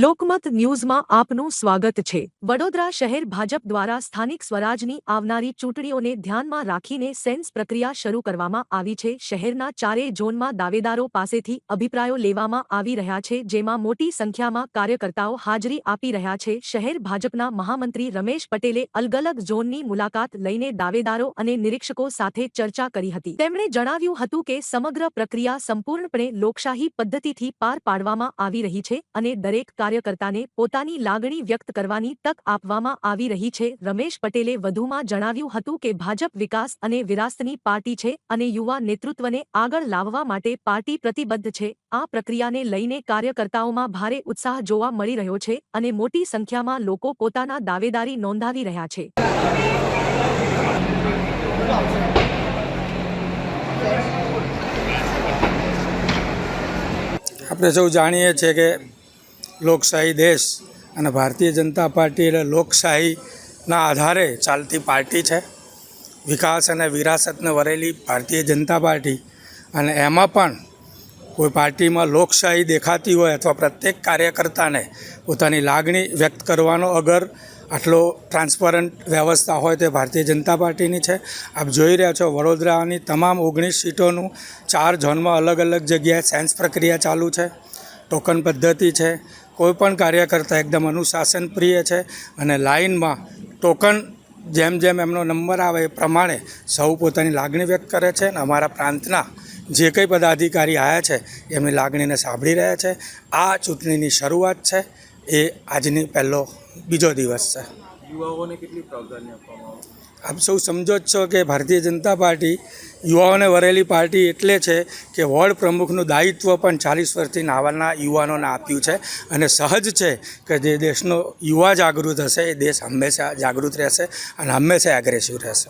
લોકમત ન્યૂઝમાં આપનું સ્વાગત છે। વડોદરા શહેર ભાજપ દ્વારા સ્થાનિક સ્વરાજની આવનારી ચૂંટણીઓને ધ્યાનમાં રાખીને સેન્સ પ્રક્રિયા શરૂ કરવામાં આવી છે। શહેરના ચારેય ઝોનમાં દાવેદારો પાસેથી અભિપ્રાયો લેવામાં આવી રહ્યા છે, જેમાં મોટી સંખ્યામાં કાર્યકર્તાઓ હાજરી આપી રહ્યા છે। શહેર ભાજપના મહામંત્રી રમેશ પટેલે અલગ-અલગ ઝોનની મુલાકાત લઈને દાવેદારો અને નિરીક્ષકો સાથે ચર્ચા કરી હતી। તેમણે જણાવ્યું હતું કે સમગ્ર પ્રક્રિયા સંપૂર્ણપણે લોકશાહી પદ્ધતિથી પાર પાડવામાં આવી રહી છે અને દરેક કાર્યકર્તાને પોતાની લાગણી વ્યક્ત કરવાની તક આપવામાં આવી રહી છે। રમેશ પટેલે વધુમાં જણાવ્યું હતું કે ભાજપ વિકાસ અને વિરાસતની પાર્ટી છે અને યુવા નેતૃત્વને આગળ લાવવા માટે પાર્ટી પ્રતિબદ્ધ છે। આ પ્રક્રિયાને લઈને કાર્યકર્તાઓમાં ભારે ઉત્સાહ જોવા મળી રહ્યો છે અને મોટી સંખ્યામાં લોકો પોતાના દાવેદારી નોંધાવી રહ્યા છે। આપણે સૌ જાણીએ છીએ કે લોકશાહી દેશ અને ભારતીય જનતા પાર્ટી એટલે લોકશાહીના આધારે ચાલતી પાર્ટી છે। વિકાસ અને વિરાસતને વરેલી ભારતીય જનતા પાર્ટી, અને એમાં પણ કોઈ પાર્ટીમાં લોકશાહી દેખાતી હોય અથવા પ્રત્યેક કાર્યકર્તાને પોતાની લાગણી વ્યક્ત કરવાનો અગર આટલો ટ્રાન્સપરન્ટ વ્યવસ્થા હોય તે ભારતીય જનતા પાર્ટીની છે। આપ જોઈ રહ્યા છો વડોદરાની તમામ 19 સીટોનું 4 ઝોનમાં અલગ અલગ જગ્યાએ સેન્સ પ્રક્રિયા ચાલુ છે। ટોકન પદ્ધતિ છે। કોઈપણ કાર્યકર્તા એકદમ અનુશાસન પ્રિય છે અને લાઇનમાં ટોકન જેમ જેમ એમનો નંબર આવે એ પ્રમાણે સૌ પોતાની લાગણી વ્યક્ત કરે છે અને અમારા પ્રાંતના જે કંઈ પદાધિકારી આવ્યા છે એમની લાગણીને સાંભળી રહ્યા છે। આ ચૂંટણીની શરૂઆત છે, એ આજની બીજો દિવસ છે। યુવાઓને કેટલી પ્રાધાન્ય આપવામાં આવે? આપ સૌ સમજો જ છો કે ભારતીય જનતા પાર્ટી યુવાઓને વરેલી પાર્ટી એટલે છે કે વોર્ડ પ્રમુખનું દાયિત્વ પણ 40 વર્ષથી નાવાના યુવાનોને આપ્યું છે અને સહજ છે કે જે દેશનો યુવા જાગૃત હશે એ દેશ હંમેશા જાગૃત રહેશે અને હંમેશા એગ્રેસિવ રહેશે।